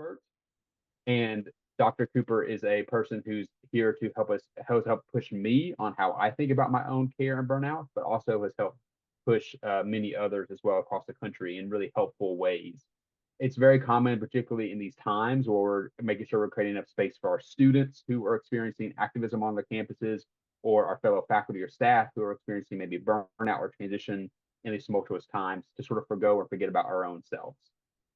expert. And Dr. Cooper is a person who's here to help push me on how I think about my own care and burnout, but also has helped push many others as well across the country in really helpful ways. It's very common, particularly in these times where we're making sure we're creating enough space for our students who are experiencing activism on their campuses, or our fellow faculty or staff who are experiencing maybe burnout or transition in these tumultuous times, to sort of forgo or forget about our own selves.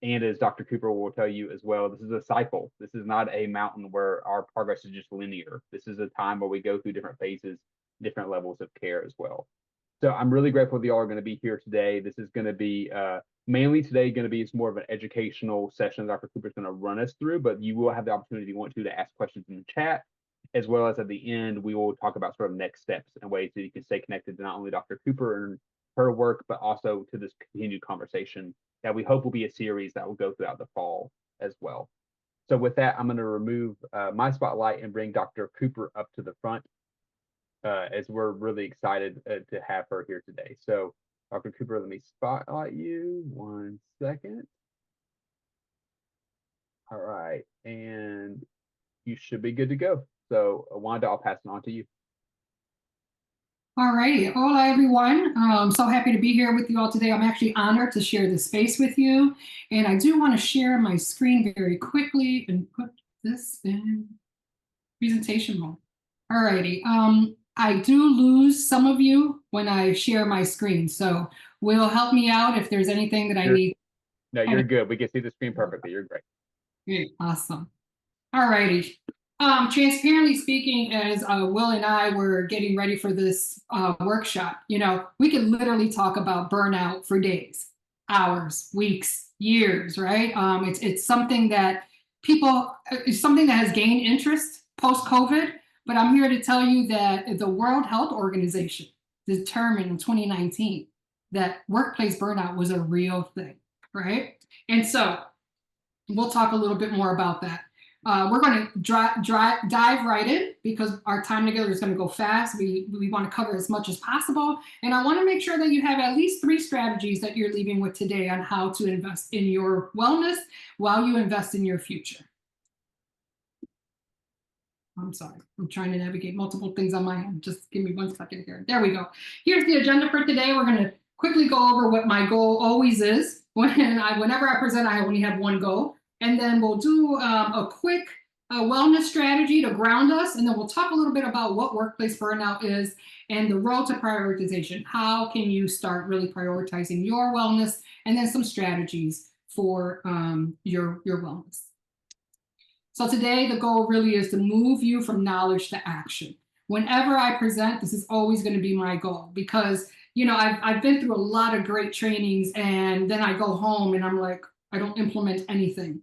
And as Dr. Cooper will tell you as well, this is a cycle. This is not a mountain where our progress is just linear. This is a time where we go through different phases, different levels of care as well. So I'm really grateful that you all are going to be here today. This is going to be mainly today going to be more of an educational session that Dr. Cooper is going to run us through, but you will have the opportunity if you want to ask questions in the chat, as well as at the end, we will talk about sort of next steps and ways that you can stay connected to not only Dr. Cooper and her work, but also to this continued conversation that we hope will be a series that will go throughout the fall as well. So with that, I'm going to remove my spotlight and bring Dr. Cooper up to the front, as we're really excited to have her here today. So Dr. Cooper, let me spotlight you 1 second. All right, and you should be good to go. So Wanda, I'll pass it on to you. All righty. Hola, everyone. I'm so happy to be here with you all today. I'm actually honored to share this space with you. And I do want to share my screen very quickly and put this in presentation mode. All righty. I do lose some of you when I share my screen. So will help me out if there's anything that I need. No, you're good. We can see the screen perfectly. You're great. Great. Awesome. All righty. Transparently speaking, as Will and I were getting ready for this workshop, we could literally talk about burnout for days, hours, weeks, years, right? It's something that it's something that has gained interest post-COVID, but I'm here to tell you that the World Health Organization determined in 2019 that workplace burnout was a real thing, right? And so we'll talk a little bit more about that. We're going to dive right in because our time together is going to go fast. We want to cover as much as possible. And I want to make sure that you have at least 3 strategies that you're leaving with today on how to invest in your wellness while you invest in your future. I'm sorry, I'm trying to navigate multiple things on my end. Just give me 1 second here. There we go. Here's the agenda for today. We're going to quickly go over what my goal always is. Whenever I present, I only have one goal. And then we'll do a quick wellness strategy to ground us. And then we'll talk a little bit about what workplace burnout is and the road to prioritization. How can you start really prioritizing your wellness, and then some strategies for your wellness. So today, the goal really is to move you from knowledge to action. Whenever I present, this is always going to be my goal, because I've been through a lot of great trainings, and then I go home and I'm like, I don't implement anything.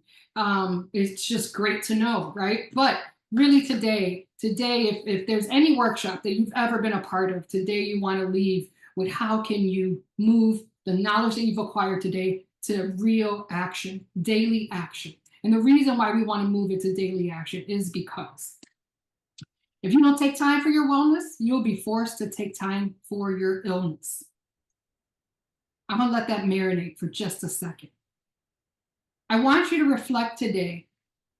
It's just great to know, right? But really today, if there's any workshop that you've ever been a part of, today you want to leave with how can you move the knowledge that you've acquired today to real action, daily action. And the reason why we want to move it to daily action is because if you don't take time for your wellness, you'll be forced to take time for your illness. I'm going to let that marinate for just a second. I want you to reflect today.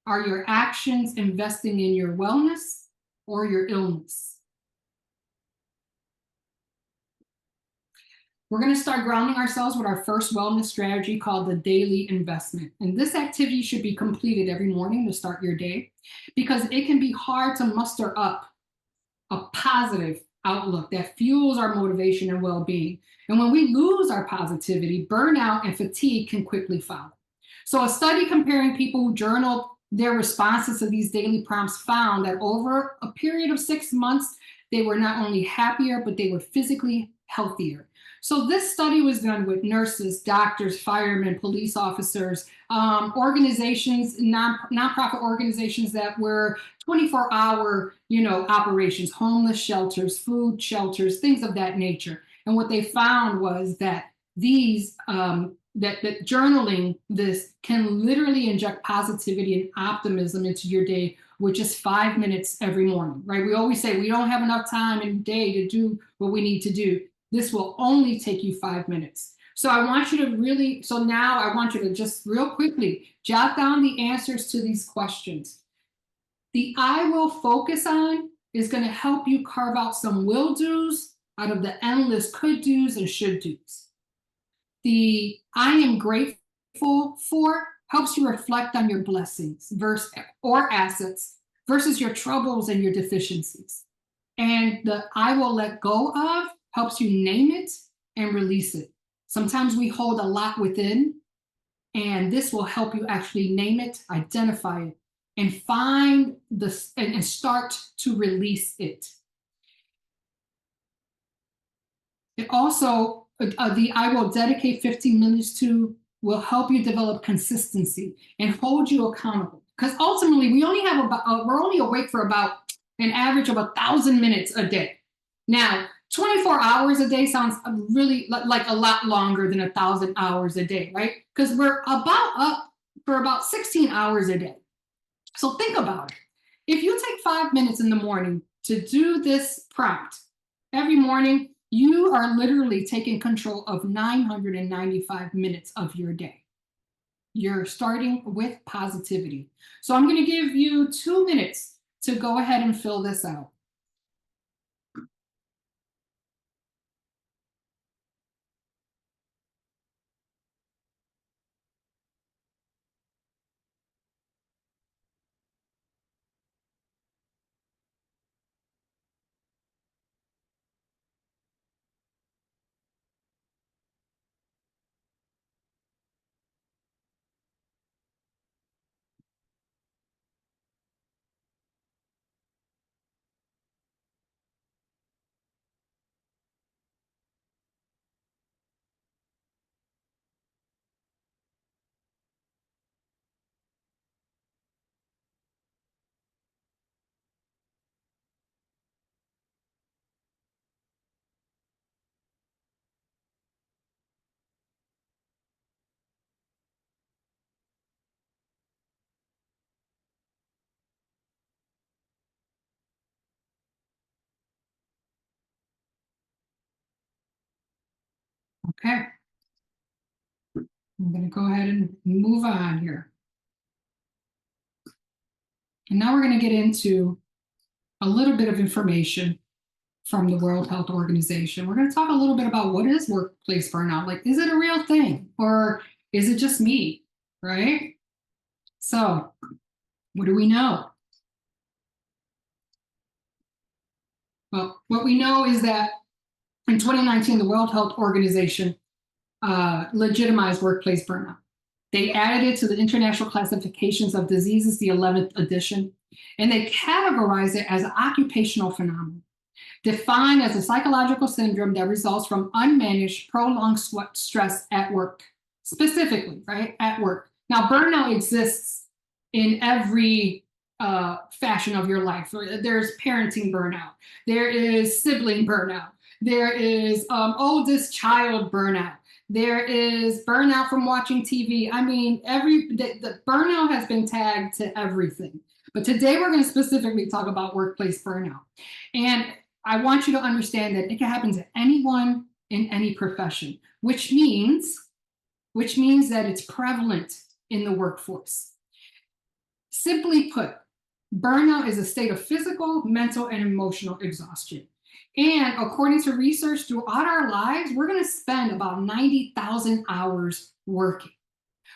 Are your actions investing in your wellness or your illness? We're going to start grounding ourselves with our first wellness strategy called the daily investment. And this activity should be completed every morning to start your day, because it can be hard to muster up a positive outlook that fuels our motivation and well-being. And when we lose our positivity, burnout and fatigue can quickly follow. So a study comparing people who journaled their responses to these daily prompts found that over a period of 6 months, they were not only happier, but they were physically healthier. So this study was done with nurses, doctors, firemen, police officers, organizations, nonprofit organizations that were 24-hour, operations, homeless shelters, food shelters, things of that nature. And what they found was that these that journaling this can literally inject positivity and optimism into your day with just 5 minutes every morning, right? We always say we don't have enough time in the day to do what we need to do. This will only take you 5 minutes. So I want you to really, so now I want you to just real quickly jot down the answers to these questions. The I will focus on is going to help you carve out some will do's out of the endless could do's and should do's. The I am grateful for helps you reflect on your blessings or assets versus your troubles and your deficiencies. And the I will let go of helps you name it and release it. Sometimes we hold a lot within, and this will help you actually name it, identify it, and find this and start to release it. It also, the I will dedicate 15 minutes to will help you develop consistency and hold you accountable. Because ultimately, we only have about we're only awake for about an average of 1,000 minutes a day. Now, 24 hours a day sounds really like a lot longer than 1,000 hours a day, right? Because we're about up for about 16 hours a day. So think about it. If you take 5 minutes in the morning to do this prompt every morning, you are literally taking control of 995 minutes of your day. You're starting with positivity. So I'm going to give you 2 minutes to go ahead and fill this out. Okay. I'm going to go ahead and move on here. And now we're going to get into a little bit of information from the World Health Organization. We're going to talk a little bit about what is workplace burnout. Like, is it a real thing or is it just me, right? So what do we know? Well, what we know is that in 2019, the World Health Organization legitimized workplace burnout. They added it to the International Classifications of Diseases, the 11th edition, and they categorized it as an occupational phenomenon, defined as a psychological syndrome that results from unmanaged, prolonged stress at work, specifically, right, at work. Now, burnout exists in every fashion of your life. There's parenting burnout. There is sibling burnout. There is oldest child burnout. There is burnout from watching TV. I mean, the burnout has been tagged to everything. But today we're going to specifically talk about workplace burnout. And I want you to understand that it can happen to anyone in any profession, which means that it's prevalent in the workforce. Simply put, burnout is a state of physical, mental, and emotional exhaustion. And according to research, throughout our lives, we're going to spend about 90,000 hours working.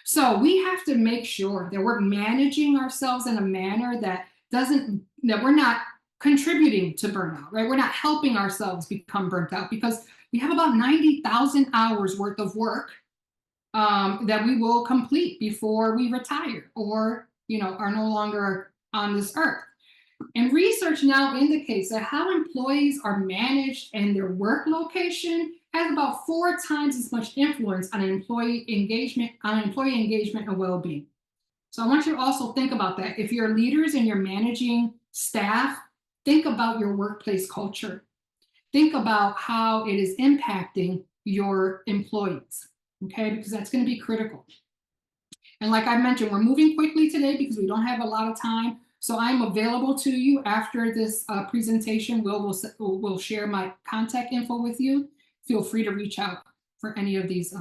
So we have to make sure that we're managing ourselves in a manner that we're not contributing to burnout, right? We're not helping ourselves become burnt out because we have about 90,000 hours worth of work that we will complete before we retire or, are no longer on this earth. And research now indicates that how employees are managed and their work location has about 4 times as much influence on employee engagement and well-being. So I want you to also think about that. If you're leaders and you're managing staff, think about your workplace culture. Think about how it is impacting your employees, okay? Because that's going to be critical. And like I mentioned, we're moving quickly today because we don't have a lot of time. So I'm available to you after this presentation. We'll share my contact info with you. Feel free to reach out for any of these,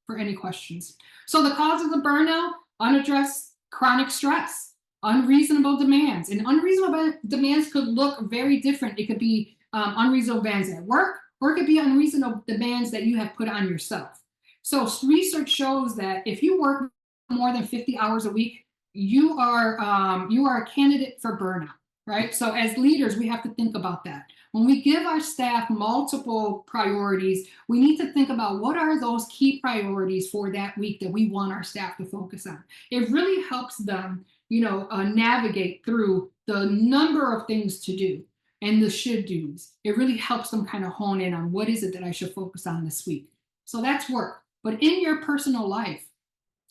for any questions. So the causes of burnout: unaddressed chronic stress, unreasonable demands. And unreasonable demands could look very different. It could be unreasonable demands at work, or it could be unreasonable demands that you have put on yourself. So research shows that if you work more than 50 hours a week, you are a candidate for burnout, right? So as leaders, we have to think about that. When we give our staff multiple priorities, we need to think about what are those key priorities for that week that we want our staff to focus on. It really helps them, navigate through the number of things to do and the should do's. It really helps them kind of hone in on what is it that I should focus on this week. So that's work. But in your personal life,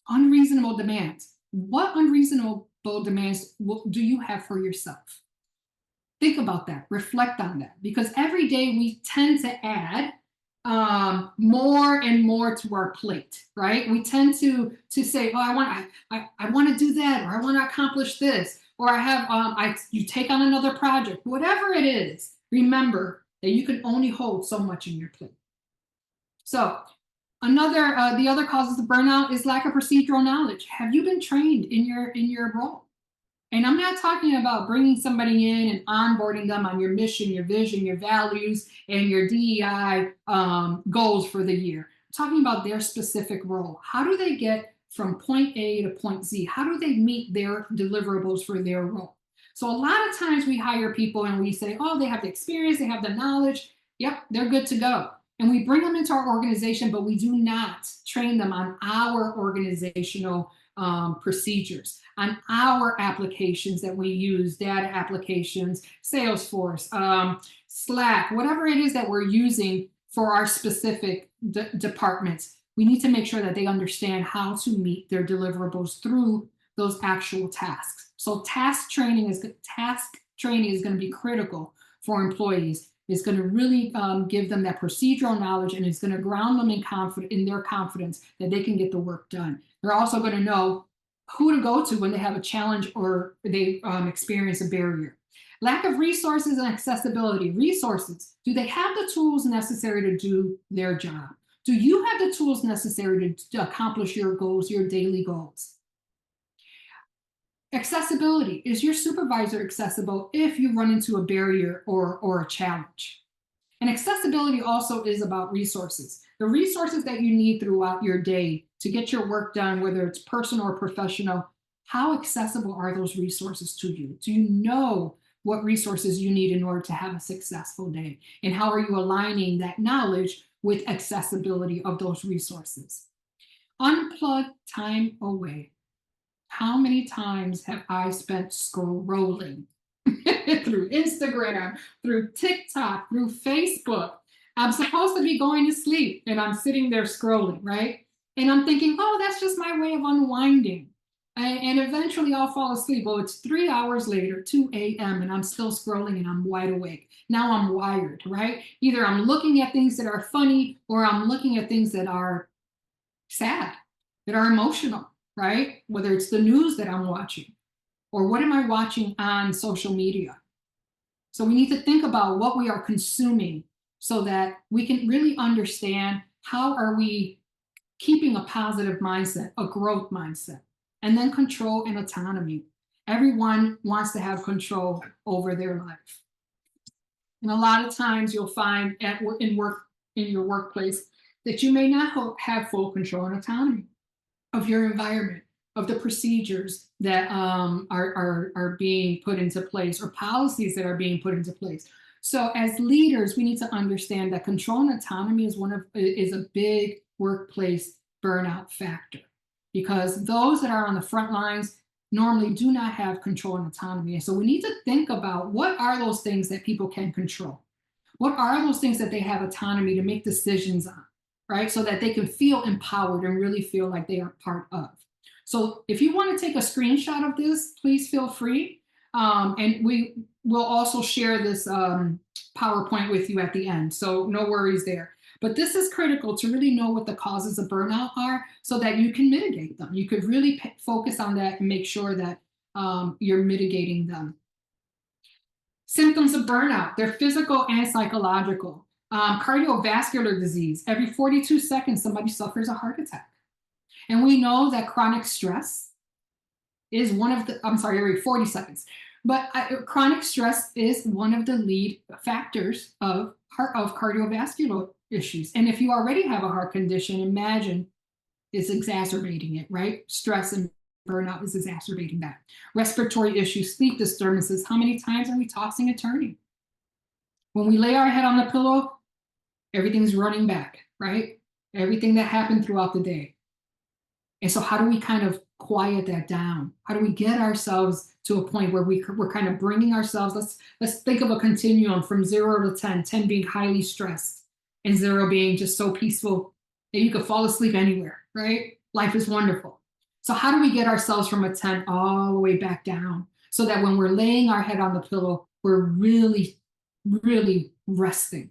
unreasonable demands. What unreasonable demands do you have for yourself? Think about that. Reflect on that, because every day we tend to add more and more to our plate, right? We tend to say, "Oh, I want to do that, or I want to accomplish this, or I have you take on another project." Whatever it is, remember that you can only hold so much in your plate. So the other causes of burnout is lack of procedural knowledge. Have you been trained in your role? And I'm not talking about bringing somebody in and onboarding them on your mission, your vision, your values, and your DEI goals for the year. I'm talking about their specific role. How do they get from point A to point Z? How do they meet their deliverables for their role? So a lot of times we hire people and we say, "Oh, they have the experience, they have the knowledge. Yep, they're good to go." And we bring them into our organization, but we do not train them on our organizational procedures, on our applications that we use, data applications, Salesforce, Slack, whatever it is that we're using for our specific departments. We need to make sure that they understand how to meet their deliverables through those actual tasks. So task training is going to be critical for employees. It's going to really give them that procedural knowledge, and it's going to ground them in their confidence that they can get the work done. They're also going to know who to go to when they have a challenge or they experience a barrier. Lack of resources and accessibility. Resources. Do they have the tools necessary to do their job? Do you have the tools necessary to accomplish your goals, your daily goals? Accessibility. Is your supervisor accessible if you run into a barrier or a challenge? And accessibility also is about resources. The resources that you need throughout your day to get your work done, whether it's personal or professional, how accessible are those resources to you? Do you know what resources you need in order to have a successful day? And how are you aligning that knowledge with accessibility of those resources? Unplug time away. How many times have I spent scrolling through Instagram, through TikTok, through Facebook? I'm supposed to be going to sleep and I'm sitting there scrolling, right? And I'm thinking, "Oh, that's just my way of unwinding." And eventually I'll fall asleep. Well, it's 3 hours later, 2 a.m., and I'm still scrolling and I'm wide awake. Now I'm wired, right? Either I'm looking at things that are funny, or I'm looking at things that are sad, that are emotional, right? Whether it's the news that I'm watching, or what am I watching on social media? So we need to think about what we are consuming so that we can really understand how are we keeping a positive mindset, a growth mindset, and then control and autonomy. Everyone wants to have control over their life. And a lot of times you'll find in your workplace that you may not have full control and autonomy of your environment, of the procedures that are being put into place, or policies that are being put into place. So as leaders, we need to understand that control and autonomy is a big workplace burnout factor, because those that are on the front lines normally do not have control and autonomy. And so we need to think about, what are those things that people can control? What are those things that they have autonomy to make decisions on, right? So that they can feel empowered and really feel like they are part of. So if you want to take a screenshot of this, please feel free. And we will also share this PowerPoint with you at the end. So no worries there. But this is critical to really know what the causes of burnout are so that you can mitigate them. You could really focus on that and make sure that you're mitigating them. Symptoms of burnout, they're physical and psychological. Cardiovascular disease. Every 42 seconds, somebody suffers a heart attack. And we know that chronic stress is one of the, I'm sorry, every 40 seconds. But chronic stress is one of the lead factors of cardiovascular issues. And if you already have a heart condition, imagine it's exacerbating it, right? Stress and burnout is exacerbating that. Respiratory issues, sleep disturbances. How many times are we tossing and turning? When we lay our head on the pillow, everything's running back, right? Everything that happened throughout the day. And so how do we kind of quiet that down? How do we get ourselves to a point where we're kind of bringing ourselves, let's think of a continuum from 0 to 10, 10 being highly stressed and 0 being just so peaceful that you could fall asleep anywhere, right? Life is wonderful. So how do we get ourselves from a 10 all the way back down so that when we're laying our head on the pillow, we're really, really resting?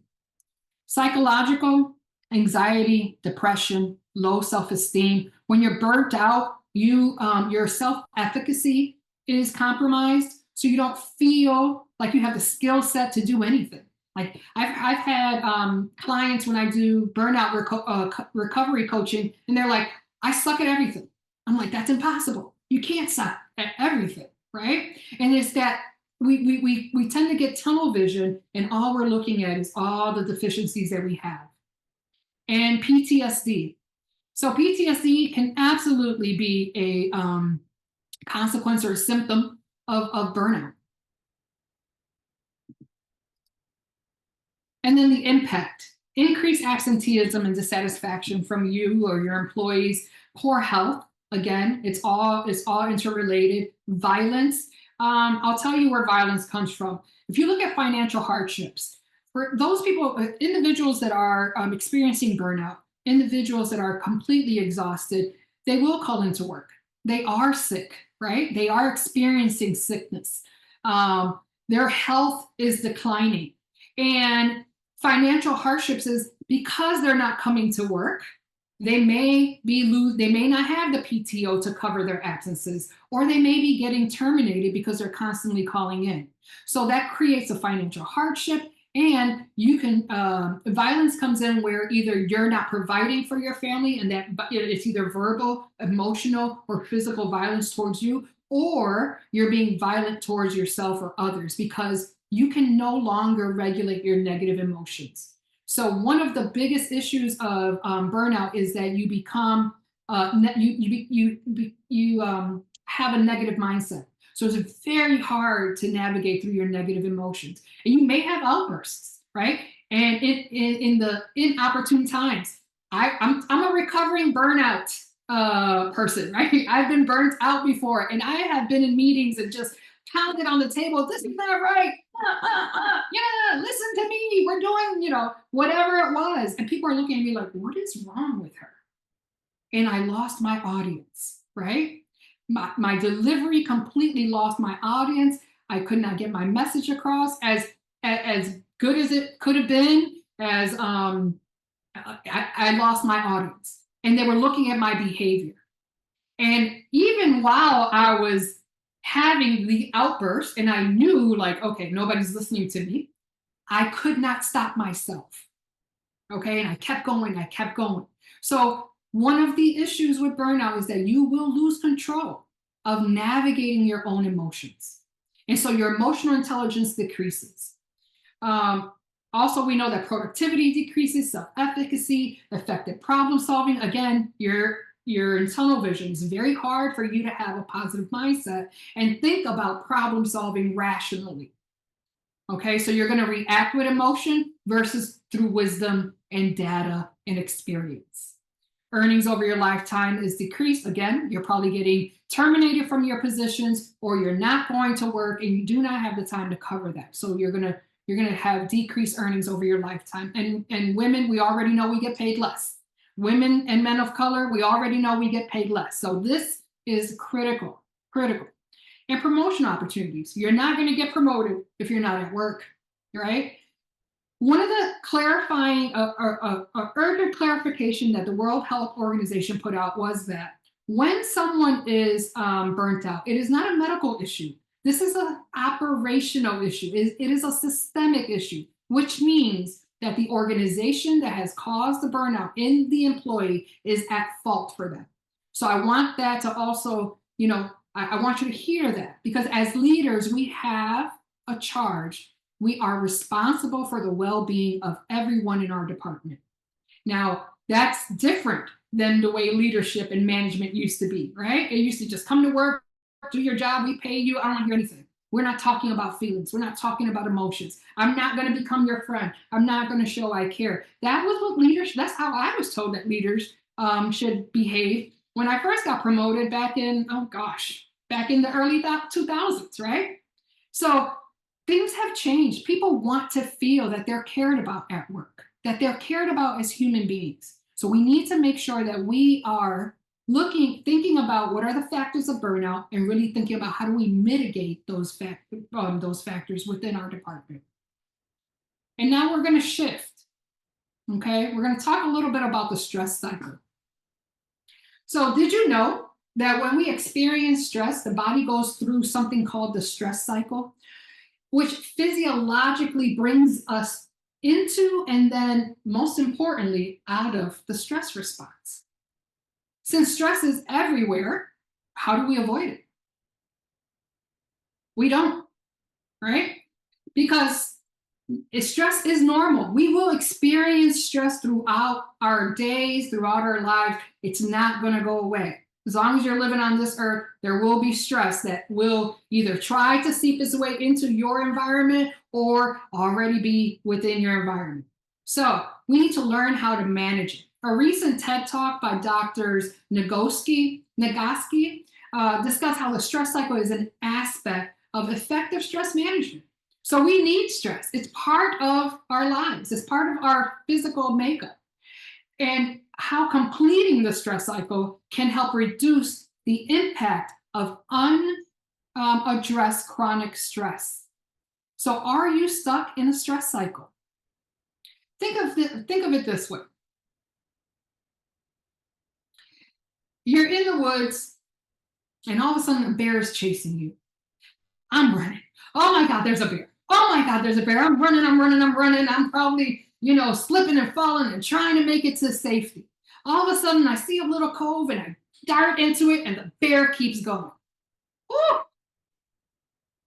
Psychological, anxiety, depression, low self-esteem. When you're burnt out, your self-efficacy is compromised, so you don't feel like you have the skill set to do anything. Like I've had clients when I do burnout recovery coaching, and they're like, I suck at everything. I'm like, that's impossible. You can't suck at everything, right? And it's that we tend to get tunnel vision, and all we're looking at is all the deficiencies that we have. And PTSD. So PTSD can absolutely be a consequence or a symptom of burnout. And then the impact: increased absenteeism and dissatisfaction from you or your employees, poor health. Again, it's all interrelated. Violence. I'll tell you where violence comes from. If you look at financial hardships, for those people, individuals that are experiencing burnout, individuals that are completely exhausted, they will call into work. They are sick, right? They are experiencing sickness. Their health is declining. And financial hardships is because they're not coming to work, they may not have the PTO to cover their absences, or they may be getting terminated because they're constantly calling in. So that creates a financial hardship. And you can violence comes in where either you're not providing for your family, and that it's either verbal, emotional, or physical violence towards you, or you're being violent towards yourself or others because you can no longer regulate your negative emotions. So one of the biggest issues of burnout is that you become you have a negative mindset. So it's very hard to navigate through your negative emotions. And you may have outbursts, right? And in the inopportune times, I'm a recovering burnout person, right? I've been burnt out before, and I have been in meetings and just pounded on the table. This is not right. Yeah, listen to me. We're doing, whatever it was. And people are looking at me like, what is wrong with her? And I lost my audience, right? My delivery completely lost my audience. I could not get my message across as good as it could have been. As I lost my audience, and they were looking at my behavior. And even while I was having the outburst, and I knew, like, okay, nobody's listening to me, I could not stop myself. Okay, and I kept going. So one of the issues with burnout is that you will lose control of navigating your own emotions. And so your emotional intelligence decreases. Also, we know that productivity decreases, self-efficacy, effective problem solving. Again, you're in tunnel vision. It's very hard for you to have a positive mindset and think about problem solving rationally. Okay, so you're going to react with emotion versus through wisdom and data and experience. Earnings over your lifetime is decreased. Again, you're probably getting terminated from your positions, or you're not going to work and you do not have the time to cover that. So you're going to have decreased earnings over your lifetime. And women, we already know we get paid less. Women and men of color, we already know we get paid less. So this is critical. And promotion opportunities. You're not going to get promoted if you're not at work, right? One of the clarifying, urgent clarification that the World Health Organization put out was that when someone is burnt out, it is not a medical issue. This is an operational issue. It is a systemic issue, which means that the organization that has caused the burnout in the employee is at fault for them. So I want that to also, I want you to hear that, because as leaders, we have a charge. We are responsible for the well-being of everyone in our department. Now, that's different than the way leadership and management used to be, right? It used to just come to work, do your job, we pay you, I don't want to hear anything. We're not talking about feelings. We're not talking about emotions. I'm not going to become your friend. I'm not going to show I care. That was what leadership, that's how I was told that leaders should behave when I first got promoted back in, back in the early 2000s, right? So things have changed. People want to feel that they're cared about at work, that they're cared about as human beings. So we need to make sure that we are thinking about what are the factors of burnout, and really thinking about how do we mitigate those factors within our department. And now we're going to shift. Okay, we're going to talk a little bit about the stress cycle. So did you know that when we experience stress, the body goes through something called the stress cycle, which physiologically brings us into, and then most importantly, out of the stress response? Since stress is everywhere, how do we avoid it? We don't, right? Because stress is normal. We will experience stress throughout our days, throughout our lives. It's not going to go away. As long as you're living on this earth, there will be stress that will either try to seep its way into your environment or already be within your environment. So we need to learn how to manage it. A recent TED Talk by Doctors Nagoski discussed how the stress cycle is an aspect of effective stress management. So we need stress. It's part of our lives. It's part of our physical makeup. And how completing the stress cycle can help reduce the impact of unaddressed chronic stress. So are you stuck in a stress cycle? Think of it this way. You're in the woods, and all of a sudden a bear is chasing you. I'm running. Oh my God, there's a bear. Oh my God, there's a bear. I'm running. I'm probably, slipping and falling and trying to make it to safety. All of a sudden, I see a little cove and I dart into it, and the bear keeps going. Ooh!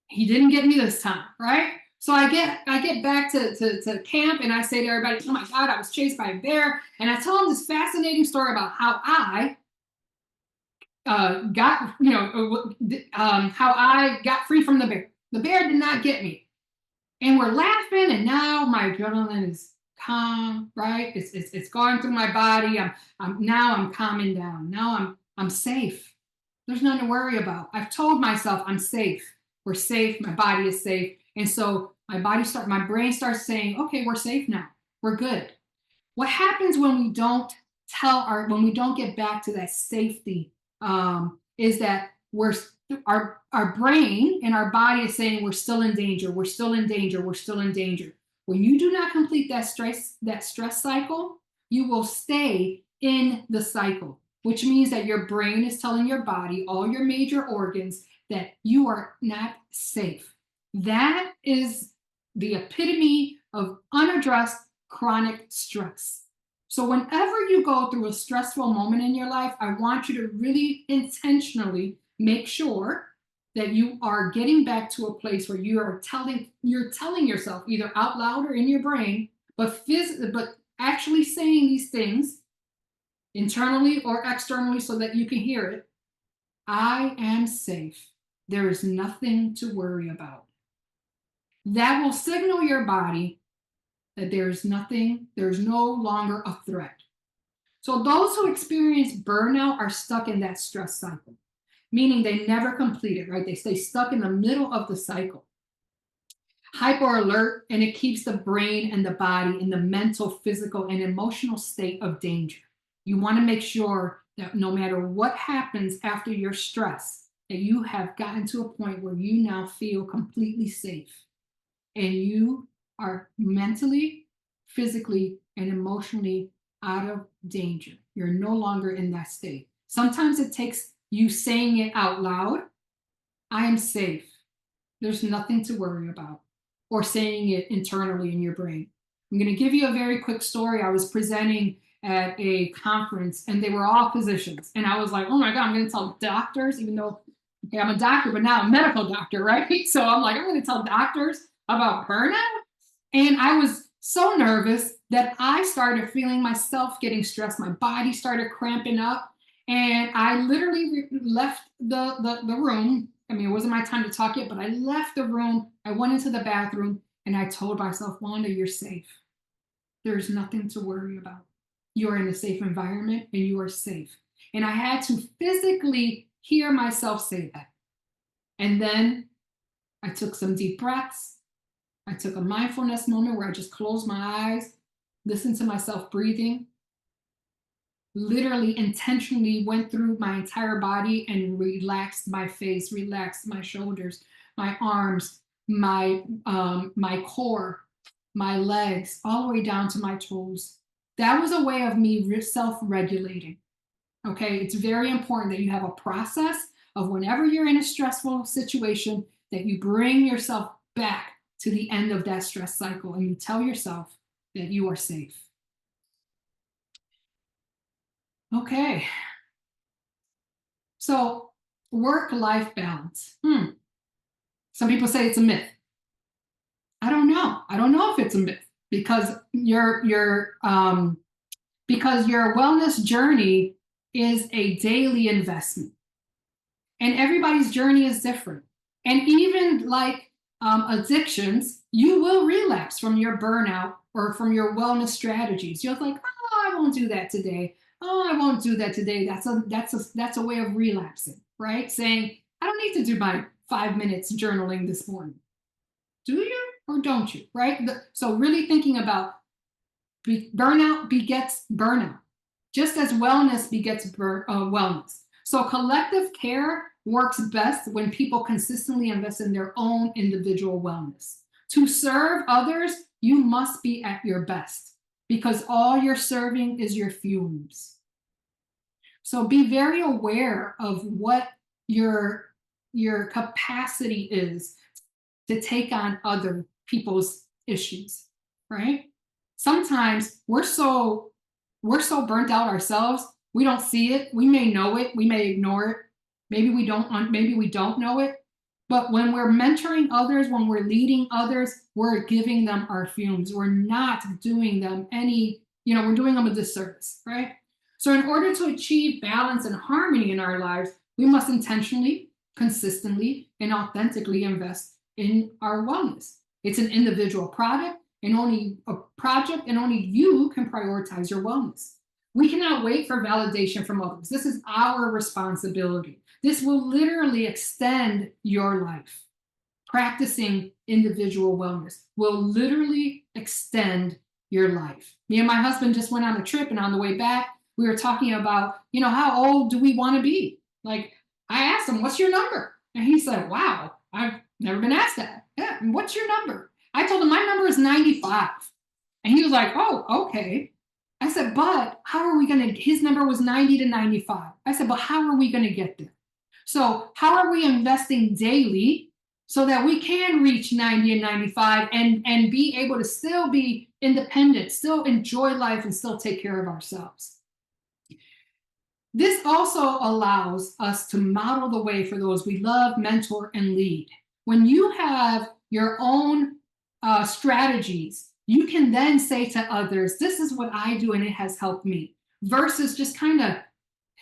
He didn't get me this time, right? So I get back to camp, and I say to everybody, oh my God, I was chased by a bear. And I tell them this fascinating story about how I got free from the bear. The bear did not get me. And we're laughing, and now my adrenaline is calm, right? It's going through my body. I'm calming down. Now I'm safe. There's nothing to worry about. I've told myself I'm safe. We're safe. My body is safe. And so my brain starts saying, okay, we're safe now. We're good. What happens when we don't get back to that safety is that our brain and our body is saying we're still in danger, we're still in danger, we're still in danger. When you do not complete that stress cycle, you will stay in the cycle, which means that your brain is telling your body, all your major organs, that you are not safe. That is the epitome of unaddressed chronic stress. So whenever you go through a stressful moment in your life, I want you to really intentionally make sure that you are getting back to a place where you're telling yourself, either out loud or in your brain, but actually saying these things internally or externally so that you can hear it. I am safe. There is nothing to worry about. That will signal your body that there's no longer a threat. So those who experience burnout are stuck in that stress cycle, meaning they never complete it, right? They stay stuck in the middle of the cycle. Hyper alert, and it keeps the brain and the body in the mental, physical, and emotional state of danger. You want to make sure that no matter what happens after your stress, that you have gotten to a point where you now feel completely safe, and you are mentally, physically, and emotionally out of danger. You're no longer in that state. Sometimes it takes you saying it out loud, I am safe. There's nothing to worry about. Or saying it internally in your brain. I'm going to give you a very quick story. I was presenting at a conference and they were all physicians. And I was like, oh my God, I'm going to tell doctors, even though, okay, I'm a doctor, but now I'm a medical doctor, right? So I'm like, I'm going to tell doctors about burnout. And I was so nervous that I started feeling myself getting stressed. My body started cramping up. And I literally left the room. I mean, it wasn't my time to talk yet, but I left the room. I went into the bathroom and I told myself, Wanda, you're safe. There's nothing to worry about. You are in a safe environment and you are safe. And I had to physically hear myself say that. And then I took some deep breaths. I took a mindfulness moment where I just closed my eyes, listened to myself breathing, literally intentionally went through my entire body and relaxed my face, relaxed my shoulders, my arms, my core, my legs, all the way down to my toes. That was a way of me self-regulating. Okay, it's very important that you have a process of whenever you're in a stressful situation that you bring yourself back to the end of that stress cycle and you tell yourself that you are safe. Okay, so work-life balance. Some people say it's a myth. I don't know. I don't know if it's a myth because your wellness journey is a daily investment, and everybody's journey is different. And even like addictions, you will relapse from your burnout or from your wellness strategies. You're like, oh, I won't do that today. Oh, I won't do that today. That's a way of relapsing, right? Saying, I don't need to do my 5 minutes journaling this morning. Do you or don't you, right? So really thinking about burnout begets burnout, just as wellness begets wellness. So collective care works best when people consistently invest in their own individual wellness. To serve others, you must be at your best because all you're serving is your fumes. So be very aware of what your capacity is to take on other people's issues, right? Sometimes we're so burnt out ourselves, we don't see it. We may know it, we may ignore it. Maybe we don't know it. But when we're mentoring others, when we're leading others, we're giving them our fumes. We're not doing them we're doing them a disservice, right? So in order to achieve balance and harmony in our lives, we must intentionally, consistently, and authentically invest in our wellness. It's an individual project and only you can prioritize your wellness. We cannot wait for validation from others. This is our responsibility. This will literally extend your life. Practicing individual wellness will literally extend your life. Me and my husband just went on a trip, and on the way back, we were talking about, how old do we want to be? Like, I asked him, what's your number? And he said, wow, I've never been asked that. Yeah, and what's your number? I told him my number is 95. And he was like, oh, okay. I said, but how are we going to, his number was 90 to 95. I said, but how are we going to get there? So how are we investing daily so that we can reach 90 and 95 and be able to still be independent, still enjoy life, and still take care of ourselves? This also allows us to model the way for those we love, mentor, and lead. When you have your own strategies, you can then say to others, this is what I do and it has helped me, versus just kind of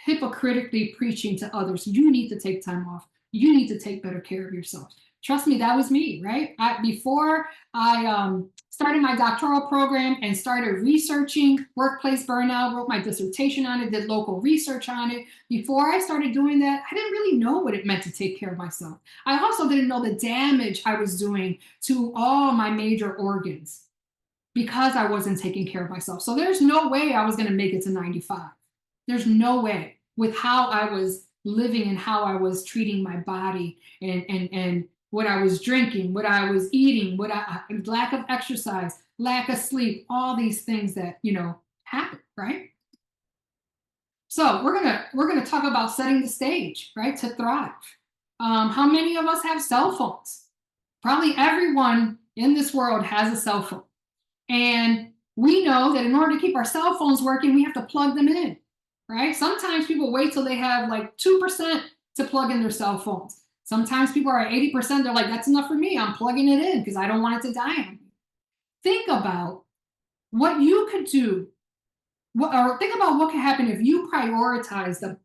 hypocritically preaching to others. You need to take time off. You need to take better care of yourself. Trust me, that was me, right? Before I started my doctoral program and started researching workplace burnout, wrote my dissertation on it, did local research on it. Before I started doing that, I didn't really know what it meant to take care of myself. I also didn't know the damage I was doing to all my major organs because I wasn't taking care of myself. So there's no way I was going to make it to 95. There's no way, with how I was living and how I was treating my body and what I was drinking, what I was eating, lack of exercise, lack of sleep, all these things that, happen, right? So we're gonna talk about setting the stage, right, to thrive. How many of us have cell phones? Probably everyone in this world has a cell phone. And we know that in order to keep our cell phones working, we have to plug them in, right? Sometimes people wait till they have like 2% to plug in their cell phones. Sometimes people are at 80%. They're like, that's enough for me. I'm plugging it in because I don't want it to die on me. Think about what you could do, or think about what could happen if you prioritize the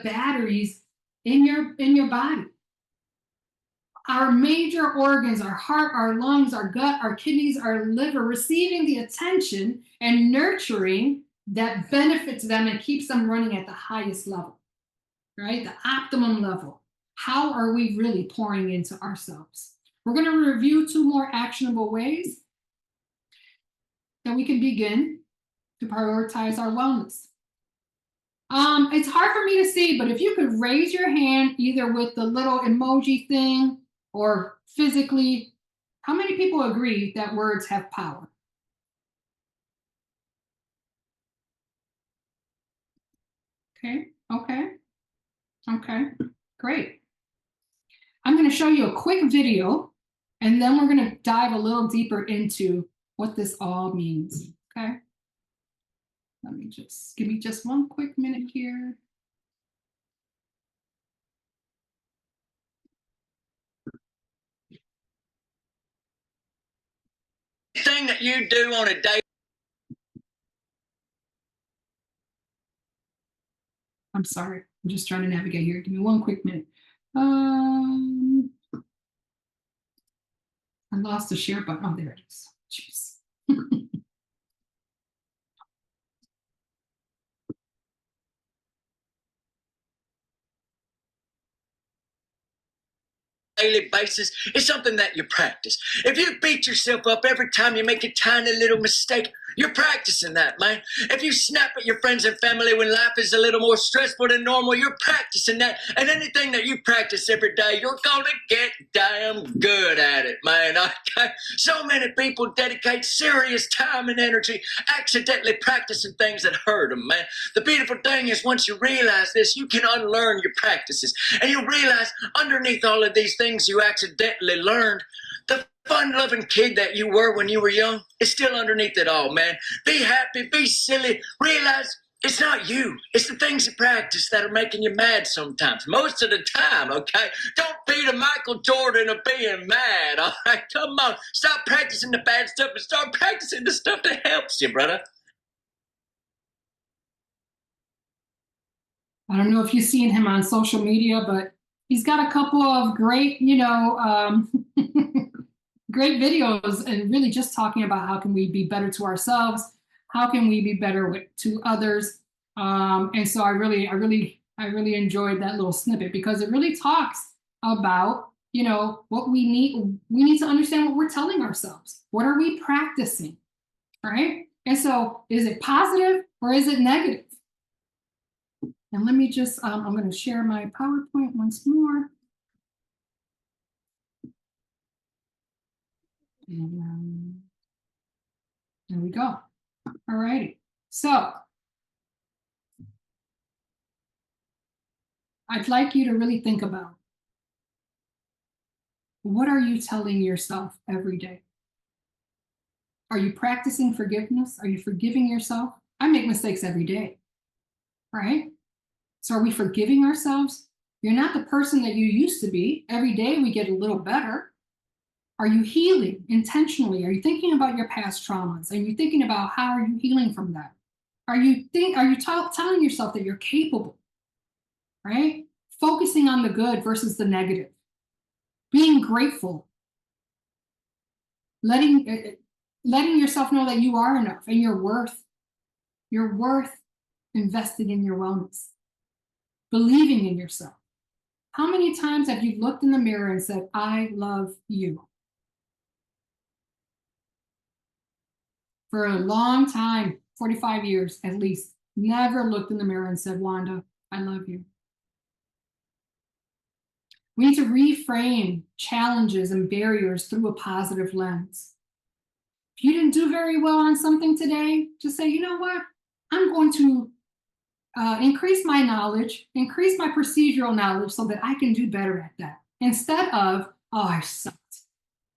batteries in your body. Our major organs, our heart, our lungs, our gut, our kidneys, our liver, receiving the attention and nurturing that benefits them and keeps them running at the highest level, right? The optimum level. How are we really pouring into ourselves? We're going to review 2 more actionable ways that we can begin to prioritize our wellness. It's hard for me to see, but if you could raise your hand either with the little emoji thing or physically, how many people agree that words have power? Okay, okay, okay, great. I'm going to show you a quick video, and then we're going to dive a little deeper into what this all means, okay? Let me give me just 1 quick minute here. Thing that you do on a day. I'm sorry, I'm just trying to navigate here. Give me 1 quick minute. I lost the share button. Oh, there it is. Jeez. Daily basis is something that you practice. If you beat yourself up every time you make a tiny little mistake, you're practicing that, man. If you snap at your friends and family when life is a little more stressful than normal, you're practicing that. And anything that you practice every day, you're gonna get damn good at it, man. Okay? So many people dedicate serious time and energy accidentally practicing things that hurt them, man. The beautiful thing is once you realize this, you can unlearn your practices. And you realize underneath all of these things you accidentally learned, the fun-loving kid that you were when you were young is still underneath it all, man. Be happy, be silly, realize it's not you. It's the things you practice that are making you mad sometimes. Most of the time, okay? Don't be the Michael Jordan of being mad, all right? Come on. Stop practicing the bad stuff and start practicing the stuff that helps you, brother. I don't know if you've seen him on social media, but he's got a couple of great, great videos, and really just talking about how can we be better to ourselves, how can we be better to others. And so I really enjoyed that little snippet because it really talks about, what we need. We need to understand what we're telling ourselves. What are we practicing, right? And so is it positive or is it negative? And let me just, I'm going to share my PowerPoint once more. And there we go. All righty. So I'd like you to really think about, what are you telling yourself every day? Are you practicing forgiveness? Are you forgiving yourself? I make mistakes every day, right? So are we forgiving ourselves? You're not the person that you used to be. Every day we get a little better. Are you healing intentionally? Are you thinking about your past traumas? Are you thinking about how are you healing from that? Are you telling yourself that you're capable, right? Focusing on the good versus the negative. Being grateful. Letting yourself know that you are enough and you're worth investing in your wellness. Believing in yourself. How many times have you looked in the mirror and said, I love you? For a long time, 45 years at least, never looked in the mirror and said, Wanda, I love you. We need to reframe challenges and barriers through a positive lens. If you didn't do very well on something today, just say, you know what? I'm going to increase my knowledge, increase my procedural knowledge so that I can do better at that. Instead of, oh, I sucked.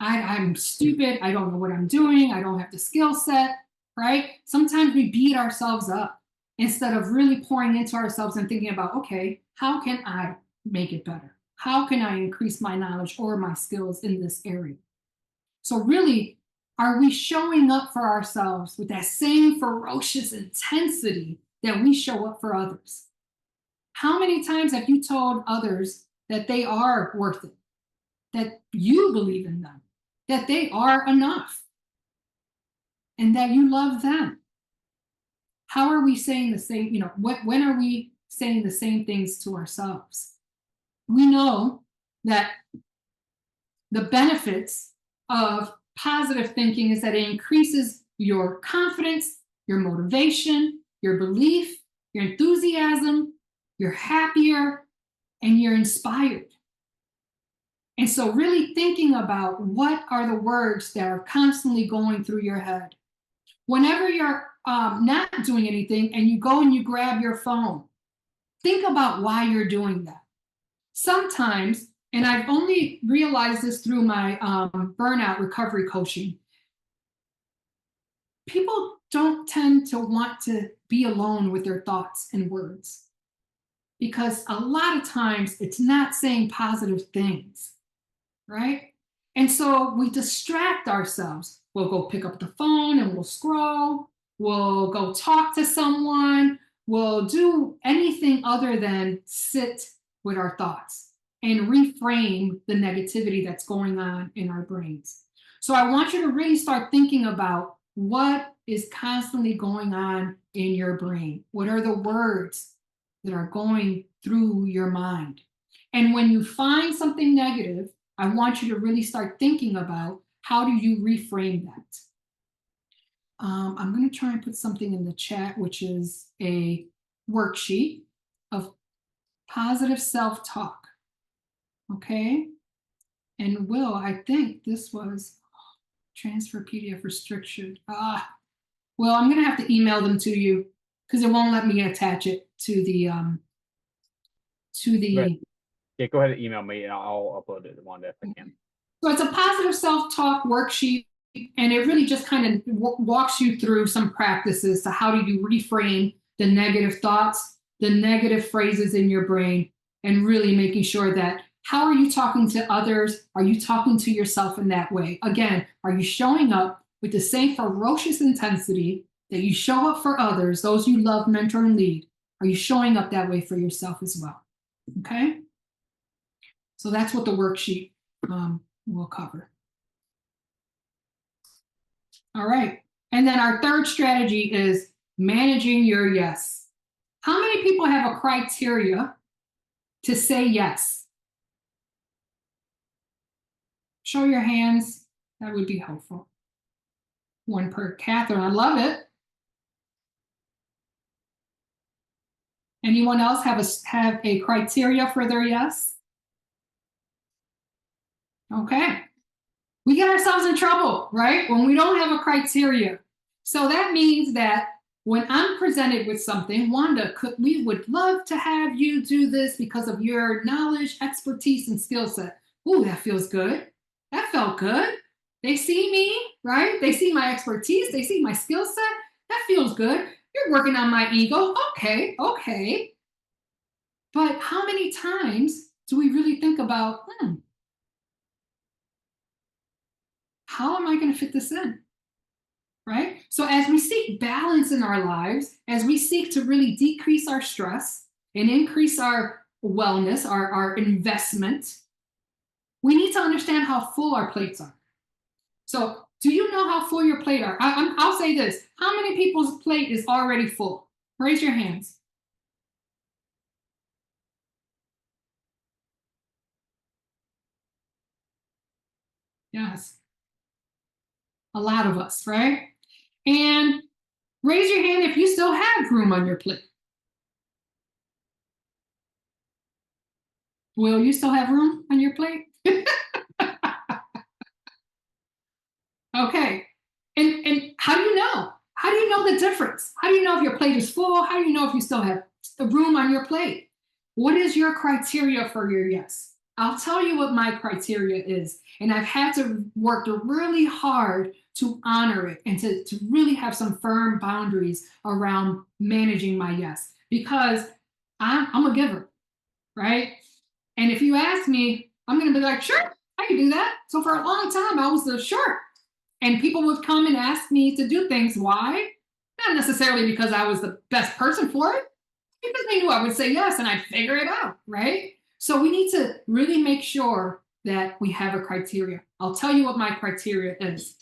I'm stupid. I don't know what I'm doing. I don't have the skill set, right? Sometimes we beat ourselves up instead of really pouring into ourselves and thinking about, okay, how can I make it better? How can I increase my knowledge or my skills in this area? So really, are we showing up for ourselves with that same ferocious intensity that we show up for others? How many times have you told others that they are worth it, that you believe in them, that they are enough, and that you love them? How are we saying the same, when are we saying the same things to ourselves? We know that the benefits of positive thinking is that it increases your confidence, your motivation, your belief, your enthusiasm, you're happier, and you're inspired. And so really thinking about what are the words that are constantly going through your head. Whenever you're not doing anything and you go and you grab your phone, think about why you're doing that. Sometimes, and I've only realized this through my burnout recovery coaching, people don't tend to want to be alone with their thoughts and words because a lot of times it's not saying positive things, right? And so we distract ourselves. We'll go pick up the phone and we'll scroll. We'll go talk to someone. We'll do anything other than sit with our thoughts and reframe the negativity that's going on in our brains. So I want you to really start thinking about what is constantly going on in your brain. What are the words that are going through your mind? And when you find something negative, I want you to really start thinking about how do you reframe that. I'm going to try and put something in the chat, which is a worksheet of positive self-talk. Okay. And Will, I think this was transfer PDF restriction. Well, I'm going to have to email them to you because it won't let me attach it to the Yeah, go ahead and email me and I'll upload it to Wanda if I can. So it's a positive self-talk worksheet, and it really just kind of walks you through some practices to how do you reframe the negative thoughts, the negative phrases in your brain, and really making sure that how are you talking to others? Are you talking to yourself in that way? Again, are you showing up with the same ferocious intensity that you show up for others, those you love, mentor, and lead? Are you showing up that way for yourself as well? Okay? So that's what the worksheet will cover. All right. And then our third strategy is managing your yes. How many people have a criteria to say yes? Show your hands. That would be helpful. One per. Catherine, I love it. Anyone else have a criteria for their yes? Okay. We get ourselves in trouble, right? When we don't have a criteria. So that means that when I'm presented with something, Wanda, we would love to have you do this because of your knowledge, expertise, and skill set. Ooh, that feels good. That felt good. They see me, right? They see my expertise. They see my skill set. That feels good. You're working on my ego. Okay, okay. But how many times do we really think about, how am I going to fit this in? Right? So as we seek balance in our lives, as we seek to really decrease our stress and increase our wellness, our investment, we need to understand how full our plates are. So do you know how full your plate are? I'll say this. How many people's plate is already full? Raise your hands. Yes. A lot of us, right? And raise your hand if you still have room on your plate. Will, you still have room on your plate? Okay. And how do you know? How do you know the difference? How do you know if your plate is full? How do you know if you still have room on your plate? What is your criteria for your yes? I'll tell you what my criteria is. And I've had to work really hard to honor it and to really have some firm boundaries around managing my yes, because I'm a giver, right? And if you ask me, I'm going to be like, sure, I can do that. So for a long time, I was the sure. And people would come and ask me to do things. Why? Not necessarily because I was the best person for it, because they knew I would say yes and I'd figure it out, right? So we need to really make sure that we have a criteria. I'll tell you what my criteria is.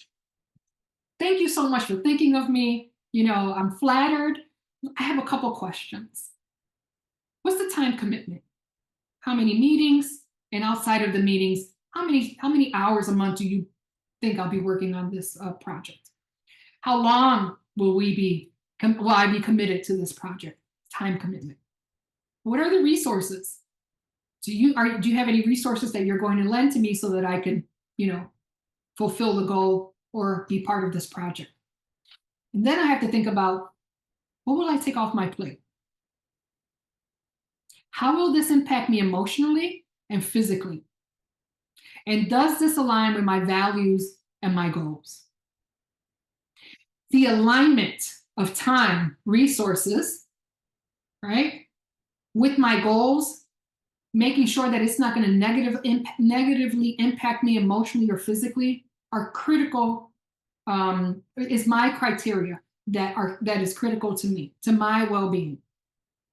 Thank you so much for thinking of me. I'm flattered. I have a couple questions. What's the time commitment? How many meetings? And outside of the meetings, how many hours a month do you think I'll be working on this project? How long will I be committed to this project? Time commitment. What are the resources? Do you have any resources that you're going to lend to me so that I can, fulfill the goal or be part of this project? And then I have to think about, what will I take off my plate? How will this impact me emotionally and physically? And does this align with my values and my goals? The alignment of time, resources, right, with my goals, making sure that it's not going to negatively impact me emotionally or physically, are critical, is my criteria that is critical to me, to my well-being.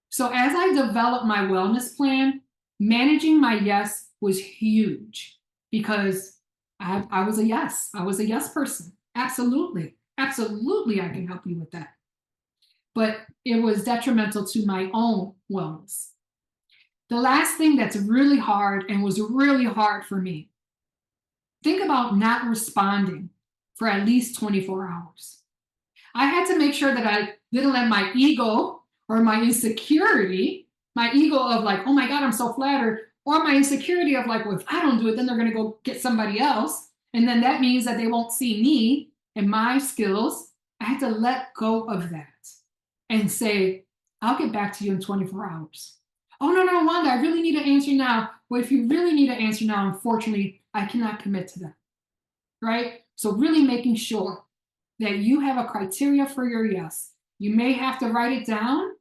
So as I developed my wellness plan, managing my yes was huge, because I was a yes. I was a yes person. Absolutely. Absolutely, I can help you with that. But it was detrimental to my own wellness. The last thing that's really hard, and was really hard for me, think about not responding for at least 24 hours. I had to make sure that I didn't let my ego or my insecurity, my ego of like, oh my God, I'm so flattered, or my insecurity of like, well, if I don't do it, then they're going to go get somebody else. And then that means that they won't see me and my skills. I had to let go of that and say, I'll get back to you in 24 hours. Oh, no, Wanda, I really need an answer now. Well, if you really need an answer now, unfortunately, I cannot commit to that, right? So really making sure that you have a criteria for your yes. You may have to write it down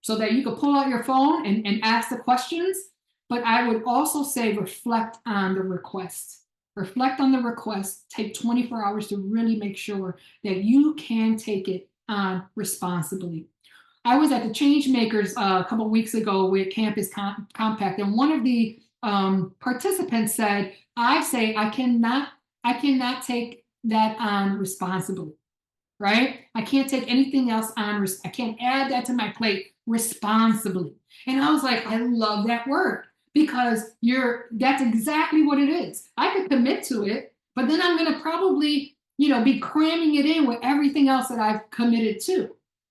so that you can pull out your phone and ask the questions. But I would also say reflect on the request. Reflect on the request. Take 24 hours to really make sure that you can take it on responsibly. I was at the Change Makers a couple of weeks ago with Campus Compact, and one of the participants said, I cannot take that on responsibly, right? I can't take anything else on, I can't add that to my plate responsibly. And I was like, I love that word, because that's exactly what it is. I could commit to it, but then I'm going to probably, be cramming it in with everything else that I've committed to.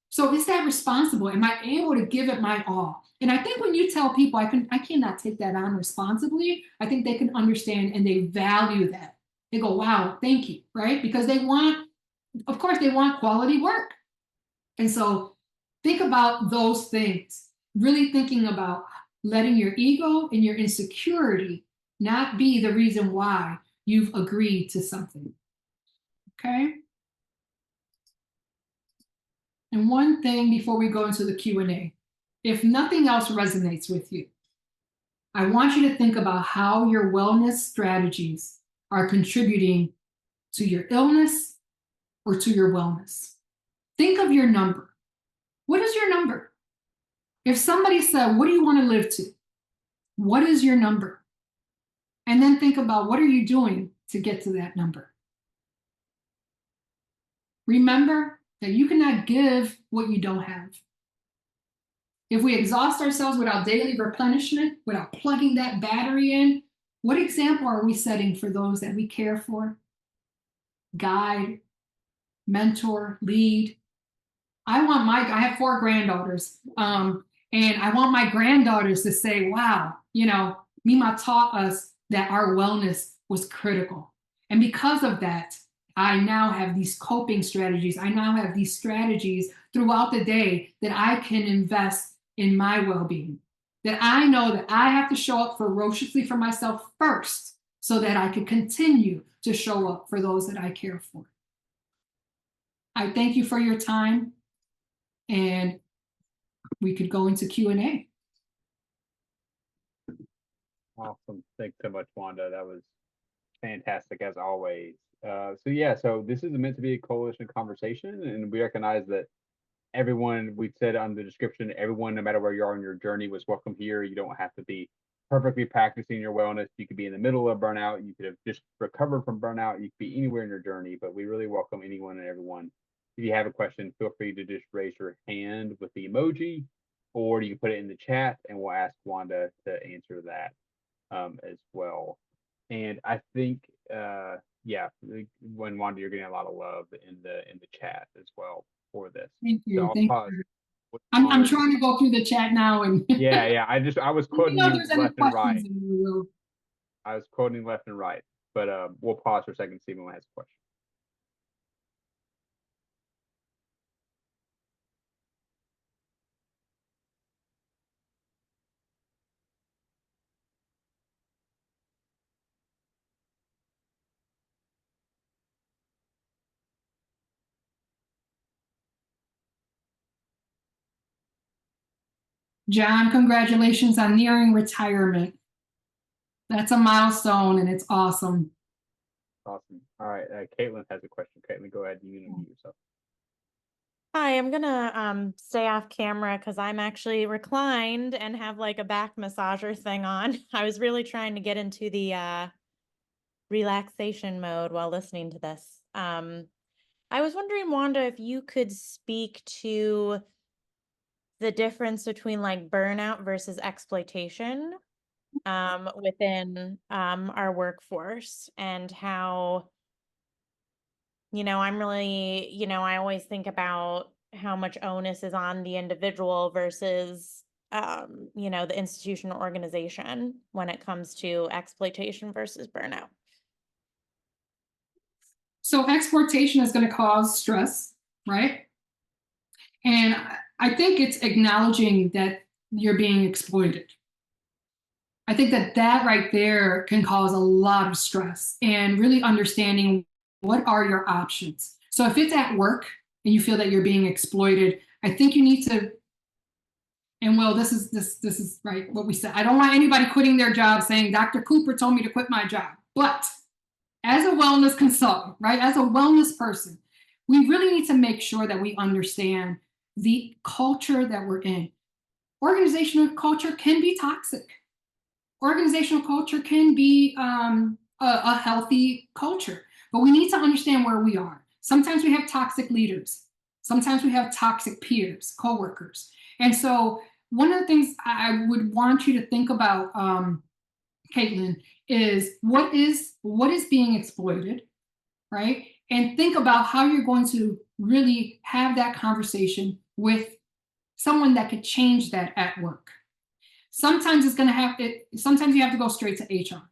So is that responsible? Am I able to give it my all? And I think when you tell people I cannot take that on responsibly, I think they can understand and they value that. They go, wow, thank you, right? Because they want quality work. And so think about those things, really thinking about letting your ego and your insecurity not be the reason why you've agreed to something. Okay? And one thing before we go into the Q&A, if nothing else resonates with you, I want you to think about how your wellness strategies are contributing to your illness or to your wellness. Think of your number. What is your number? If somebody said, what do you want to live to? What is your number? And then think about, what are you doing to get to that number? Remember that you cannot give what you don't have. If we exhaust ourselves without daily replenishment, without plugging that battery in, what example are we setting for those that we care for, guide, mentor, lead? I have 4 granddaughters, and I want my granddaughters to say, wow, Mima taught us that our wellness was critical. And because of that, I now have these coping strategies. I now have these strategies throughout the day that I can invest in my well-being. that I know that I have to show up ferociously for myself first so that I can continue to show up for those that I care for. I thank you for your time, and we could go into Q&A. Awesome. Thanks so much, Wanda. That was fantastic as always. So this is meant to be a coalition conversation, and we recognize that everyone, we said on the description, everyone, no matter where you are in your journey, was welcome here. You don't have to be perfectly practicing your wellness. You could be in the middle of burnout. You could have just recovered from burnout. You could be anywhere in your journey, but we really welcome anyone and everyone. If you have a question, feel free to just raise your hand with the emoji, or you can put it in the chat and we'll ask Wanda to answer that as well. And I think, when Wanda, you're getting a lot of love in the chat as well for this. Thank you. So I'll Thank pause. you. I'm trying to go through the chat now, and Yeah. I was quoting you left and right. We'll... I was quoting left and right, but we'll pause for a second to see if anyone has a question. John, congratulations on nearing retirement. That's a milestone, and it's awesome. Awesome. All right, Caitlin has a question. Caitlin, go ahead. You unmute yourself. Hi, I'm gonna stay off camera because I'm actually reclined and have like a back massager thing on. I was really trying to get into the relaxation mode while listening to this. I was wondering, Wanda, if you could speak to the difference between like burnout versus exploitation within our workforce, and how, I'm really, I always think about how much onus is on the individual versus, the institution or organization when it comes to exploitation versus burnout. So exploitation is going to cause stress, right? And I think it's acknowledging that you're being exploited. I think that right there can cause a lot of stress, and really understanding what are your options. So if it's at work and you feel that you're being exploited, I think you need to, and well, this is right what we said. I don't want anybody quitting their job saying, Dr. Cooper told me to quit my job. But as a wellness consultant, right, as a wellness person, we really need to make sure that we understand the culture that we're in. Organizational culture can be toxic. Organizational culture can be a healthy culture, but we need to understand where we are. Sometimes we have toxic leaders. Sometimes we have toxic peers, coworkers. And so one of the things I would want you to think about, Caitlin, is what is being exploited, right? And think about how you're going to really have that conversation with someone that could change that at work. Sometimes sometimes you have to go straight to HR,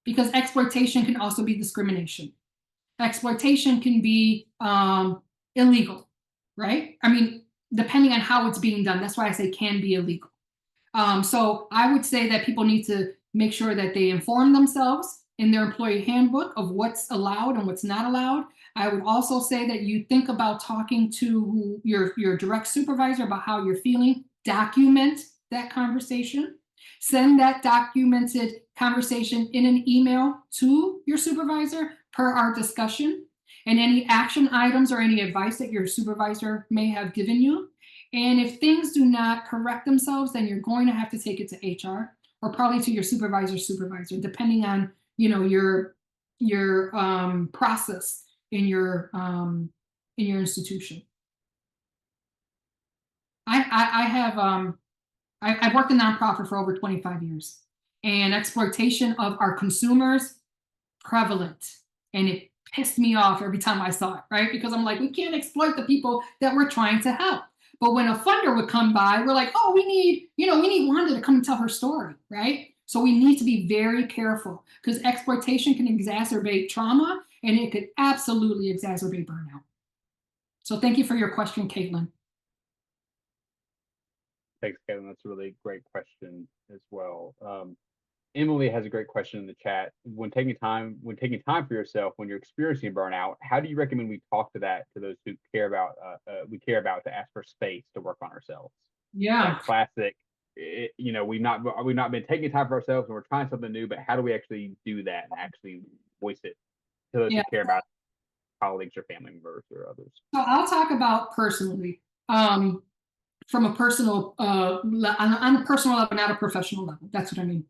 because exploitation can also be discrimination. Exploitation can be illegal, right? I mean, depending on how it's being done. That's why I say can be illegal. So I would say that people need to make sure that they inform themselves in their employee handbook of what's allowed and what's not allowed. I would also say that you think about talking to your direct supervisor about how you're feeling. Document that conversation. Send that documented conversation in an email to your supervisor per our discussion, and any action items or any advice that your supervisor may have given you. And if things do not correct themselves, then you're going to have to take it to HR, or probably to your supervisor's supervisor, depending on your process in your institution. I've worked in nonprofit for over 25 years, and exploitation of our consumers, prevalent. And it pissed me off every time I saw it, right? Because I'm like, we can't exploit the people that we're trying to help. But when a funder would come by, we're like, oh, we need Wanda to come and tell her story, right? So we need to be very careful, because exploitation can exacerbate trauma, and it could absolutely exacerbate burnout. So thank you for your question, Caitlin. Thanks, Kevin. That's a really great question as well. Emily has a great question in the chat. When taking time for yourself, when you're experiencing burnout, how do you recommend we talk to those who care about to ask for space to work on ourselves? Yeah. That classic, we've not been taking time for ourselves and we're trying something new, but how do we actually do that and actually voice it to those Yeah. who care about colleagues or family members or others? So I'll talk about personally, from a personal, on a personal level, not a professional level. That's what I mean.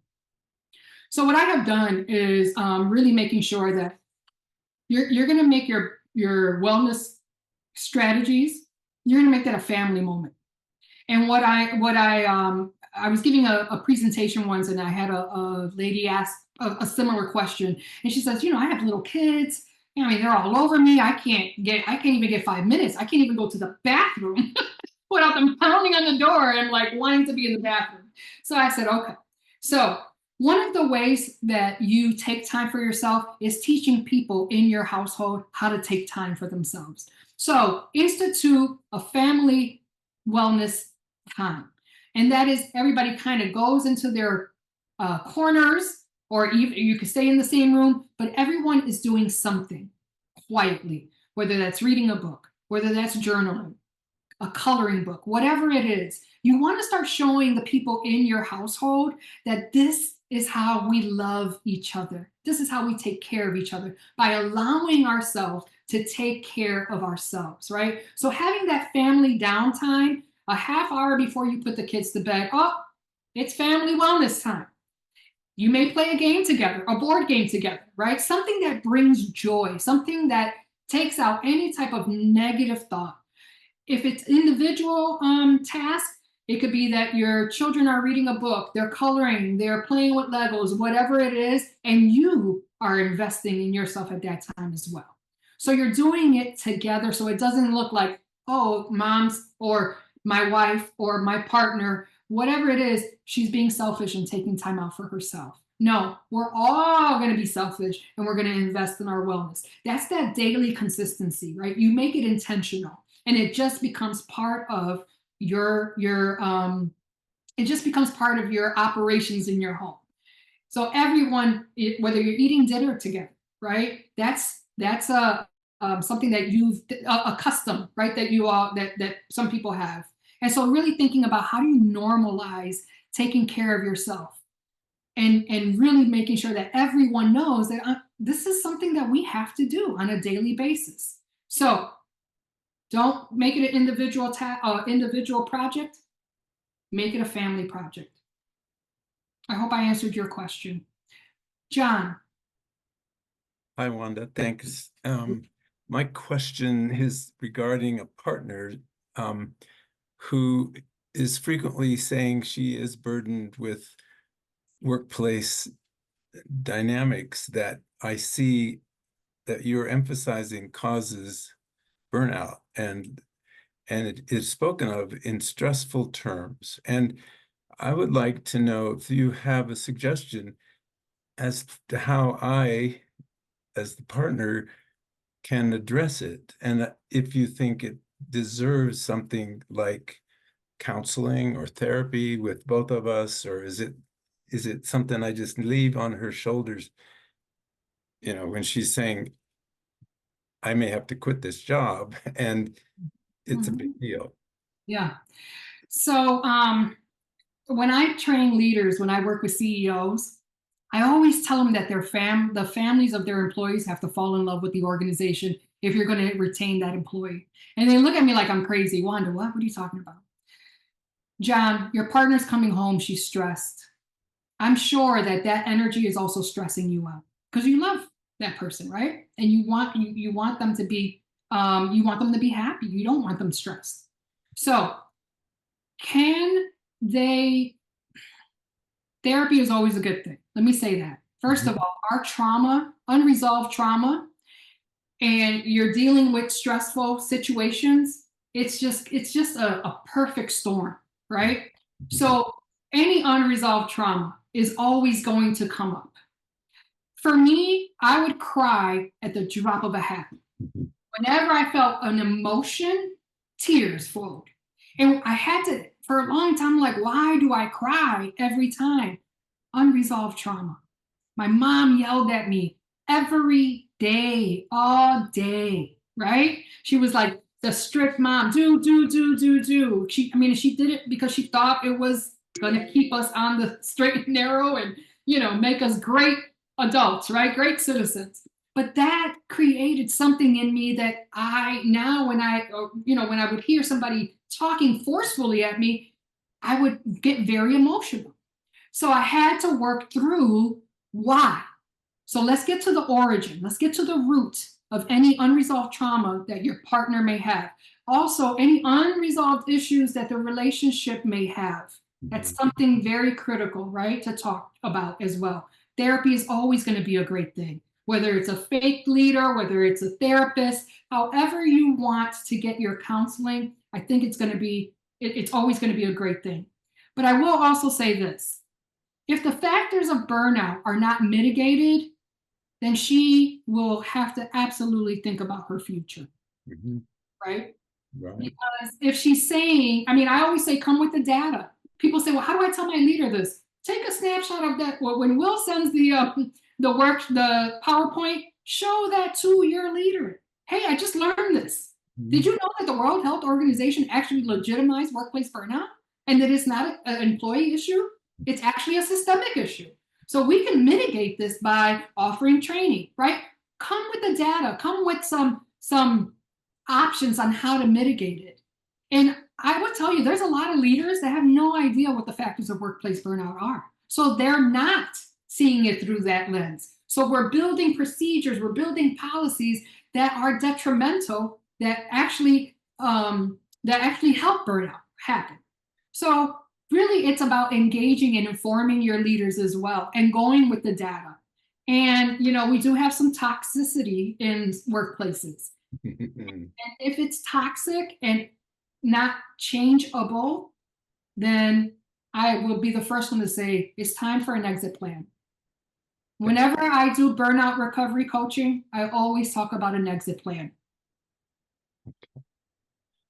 So what I have done is really making sure that you're going to make your wellness strategies. You're going to make that a family moment. And I was giving a presentation once, and I had a lady ask a similar question, and she says, I have little kids. I mean, they're all over me. I can't even get 5 minutes. I can't even go to the bathroom without them pounding on the door and like wanting to be in the bathroom. So I said, okay. So one of the ways that you take time for yourself is teaching people in your household how to take time for themselves. So institute a family wellness time. And that is everybody kind of goes into their corners, or even you could stay in the same room, but everyone is doing something quietly, whether that's reading a book, whether that's journaling, a coloring book, whatever it is. You want to start showing the people in your household that this is how we love each other. This is how we take care of each other, by allowing ourselves to take care of ourselves, right? So having that family downtime, a half hour before you put the kids to bed, it's family wellness time. You may play a game together, a board game together, right? Something that brings joy, something that takes out any type of negative thought. If it's individual tasks, it could be that your children are reading a book, they're coloring, they're playing with Legos, whatever it is, and you are investing in yourself at that time as well. So you're doing it together, so it doesn't look like, mom's or my wife or my partner, whatever it is, she's being selfish and taking time out for herself. No, we're all going to be selfish and we're going to invest in our wellness. That's that daily consistency, right? You make it intentional, and it just becomes part of your operations in your home. So everyone, whether you're eating dinner together, right? That's something that you've a custom, right? That some people have. And so really thinking about how do you normalize taking care of yourself, and really making sure that everyone knows that this is something that we have to do on a daily basis. So don't make it an individual project. Make it a family project. I hope I answered your question. John. Hi, Wanda. Thanks. My question is regarding a partner who is frequently saying she is burdened with workplace dynamics that I see that you're emphasizing causes burnout, and it is spoken of in stressful terms. And I would like to know if you have a suggestion as to how I, as the partner, can address it, and if you think it deserves something like counseling or therapy with both of us, or is it something I just leave on her shoulders, when she's saying, I may have to quit this job, and it's a big deal. Yeah. So when I train leaders, when I work with CEOs, I always tell them that the families of their employees have to fall in love with the organization if you're going to retain that employee. And they look at me like I'm crazy. Wanda, what are you talking about? John, your partner's coming home, she's stressed. I'm sure that energy is also stressing you out because you love that person, right? And you want them to be happy. You don't want them stressed. So therapy is always a good thing. Let me say that. First of all, our trauma, unresolved trauma, and you're dealing with stressful situations, it's just a perfect storm, right? So any unresolved trauma is always going to come up. For me, I would cry at the drop of a hat. Whenever I felt an emotion, tears flowed. And I had to for a long time, I'm like, why do I cry every time? Unresolved trauma. My mom yelled at me every day, all day, right? She was like the strict mom, do. She did it because she thought it was going to keep us on the straight and narrow and, make us great adults, right? Great citizens. But that created something in me that when I would hear somebody talking forcefully at me, I would get very emotional. So I had to work through why. So let's get to the origin. Let's get to the root of any unresolved trauma that your partner may have. Also, any unresolved issues that the relationship may have. That's something very critical, right, to talk about as well. Therapy is always going to be a great thing, whether it's a fake leader, whether it's a therapist, however you want to get your counseling, I think it's always going to be a great thing. But I will also say this. If the factors of burnout are not mitigated, then she will have to absolutely think about her future, right? Because if she's saying, I always say, come with the data. People say, well, how do I tell my leader this? Take a snapshot of that. Well, when Will sends the PowerPoint, show that to your leader. Hey, I just learned this. Did you know that the World Health Organization actually legitimized workplace burnout and that it's not an employee issue? It's actually a systemic issue. So we can mitigate this by offering training, right? Come with the data, come with some options on how to mitigate it. And I would tell you, there's a lot of leaders that have no idea what the factors of workplace burnout are. So they're not seeing it through that lens. So we're building procedures, we're building policies that are detrimental, that actually help burnout happen. So really, it's about engaging and informing your leaders as well and going with the data. And, we do have some toxicity in workplaces. And if it's toxic and not changeable, then I will be the first one to say it's time for an exit plan. Whenever I do burnout recovery coaching, I always talk about an exit plan.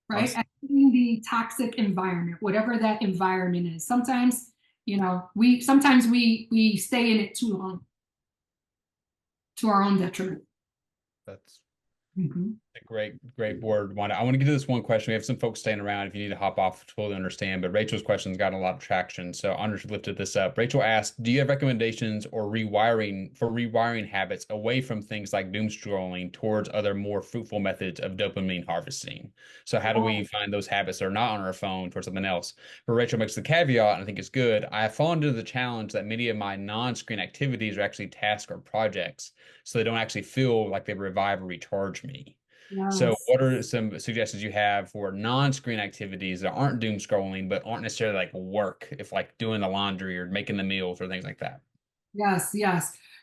Right? Awesome. In the toxic environment, whatever that environment is. Sometimes, we stay in it too long to our own detriment. That's a great board, Wanda. I want to get to this one question. We have some folks staying around. If you need to hop off, totally understand. But Rachel's question's gotten a lot of traction, so Anders lifted this up. Rachel asked, "Do you have recommendations or rewiring habits away from things like doom scrolling towards other more fruitful methods of dopamine harvesting?" So how do we find those habits that are not on our phone towards something else? But Rachel makes the caveat, and I think it's good. I have fallen into the challenge that many of my non-screen activities are actually tasks or projects, so they don't actually feel like they revive or recharge me. Yes. So what are some suggestions you have for non-screen activities that aren't doom scrolling, but aren't necessarily like work, if like doing the laundry or making the meals or things like that? Yes.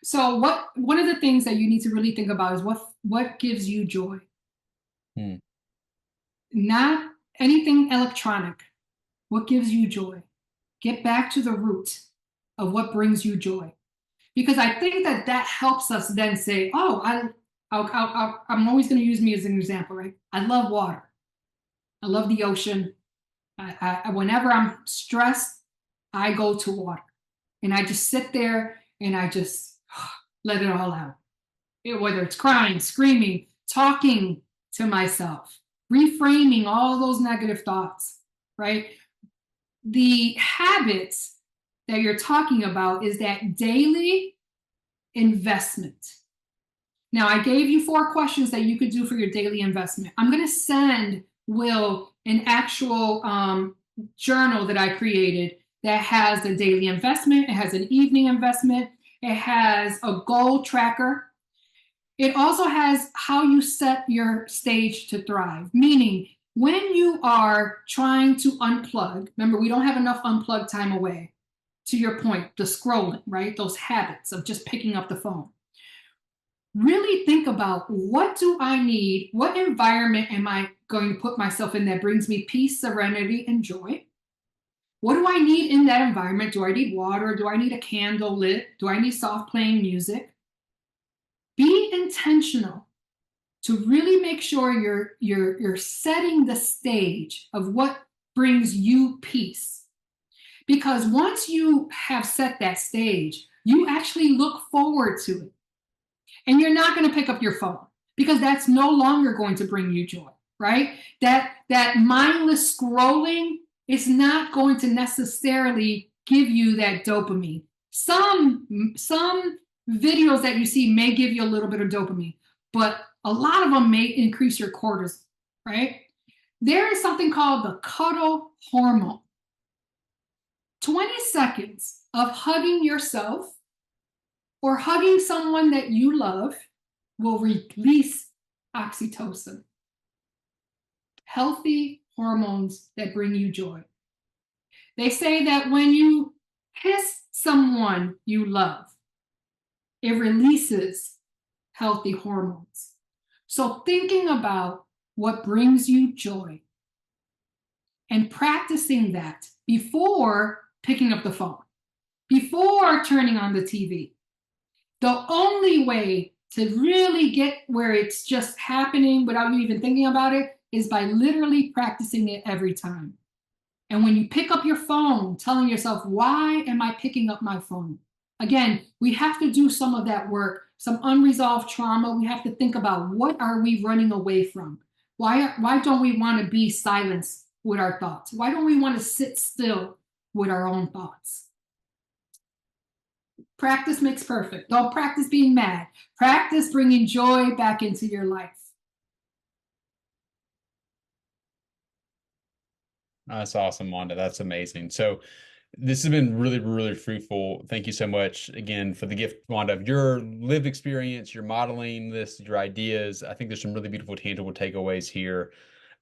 So one of the things that you need to really think about is what gives you joy? Not anything electronic. What gives you joy? Get back to the root of what brings you joy. Because I think that helps us then say, oh, I'm always going to use me as an example, right? I love water. I love the ocean. Whenever I'm stressed, I go to water. And I just sit there and I just let it all out. Whether it's crying, screaming, talking to myself, reframing all those negative thoughts, right? The habits that you're talking about is that daily investment. Now, I gave you 4 questions that you could do for your daily investment. I'm going to send Will an actual journal that I created that has the daily investment. It has an evening investment. It has a goal tracker. It also has how you set your stage to thrive, meaning when you are trying to unplug, remember, we don't have enough unplug time away. To your point, the scrolling, right? Those habits of just picking up the phone. Really think about, what do I need? What environment am I going to put myself in that brings me peace, serenity, and joy? What do I need in that environment? Do I need water? Do I need a candle lit? Do I need soft playing music? Be intentional to really make sure you're setting the stage of what brings you peace. Because once you have set that stage, you actually look forward to it. And you're not going to pick up your phone because that's no longer going to bring you joy, right? That mindless scrolling is not going to necessarily give you that dopamine. Some videos that you see may give you a little bit of dopamine, but a lot of them may increase your cortisol, right? There is something called the cuddle hormone. 20 seconds of hugging yourself or hugging someone that you love will release oxytocin, healthy hormones that bring you joy. They say that when you kiss someone you love, it releases healthy hormones. So thinking about what brings you joy and practicing that before picking up the phone, before turning on the TV. The only way to really get where it's just happening without you even thinking about it is by literally practicing it every time. And when you pick up your phone, telling yourself, why am I picking up my phone? Again, we have to do some of that work, some unresolved trauma. We have to think about, what are we running away from? Why don't we want to be silenced with our thoughts? Why don't we want to sit still with our own thoughts? Practice makes perfect. Don't practice being mad. Practice bringing joy back into your life. That's awesome, Wanda. That's amazing. So this has been really, really fruitful. Thank you so much again for the gift, Wanda, of your lived experience, your modeling this, your ideas. I think there's some really beautiful, tangible takeaways here.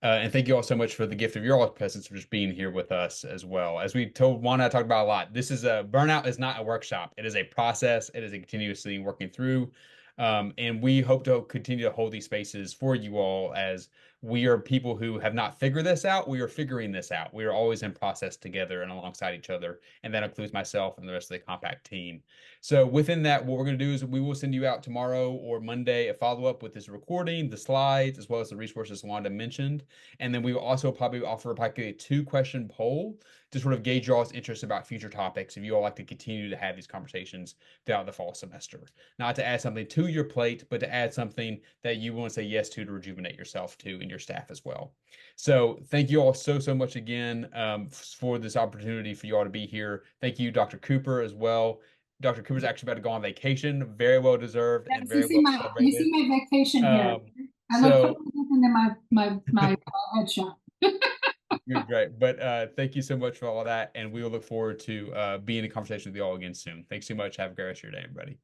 And thank you all so much for the gift of your all presence, for just being here with us as well. As we told Wanda, I talked about a lot. This is burnout is not a workshop. It is a process. It is a continuously working through. And we hope to continue to hold these spaces for you all, as we are people who have not figured this out. We are figuring this out. We are always in process together and alongside each other. And that includes myself and the rest of the Compact team. So within that, what we're going to do is we will send you out tomorrow or Monday a follow-up with this recording, the slides, as well as the resources Wanda mentioned. And then we will also probably offer a 2-question poll to sort of gauge y'all's interest about future topics, if you all like to continue to have these conversations throughout the fall semester. Not to add something to your plate, but to add something that you want to say yes to rejuvenate yourself to and your staff as well. So thank you all so, so much again for this opportunity for you all to be here. Thank you, Dr. Cooper, as well. Dr. Cooper's actually about to go on vacation, very well deserved and very well celebrated. You see my vacation here. I look forward to my headshot. You're great. But thank you so much for all that. And we will look forward to being in conversation with you all again soon. Thanks so much. Have a great rest of your day, everybody.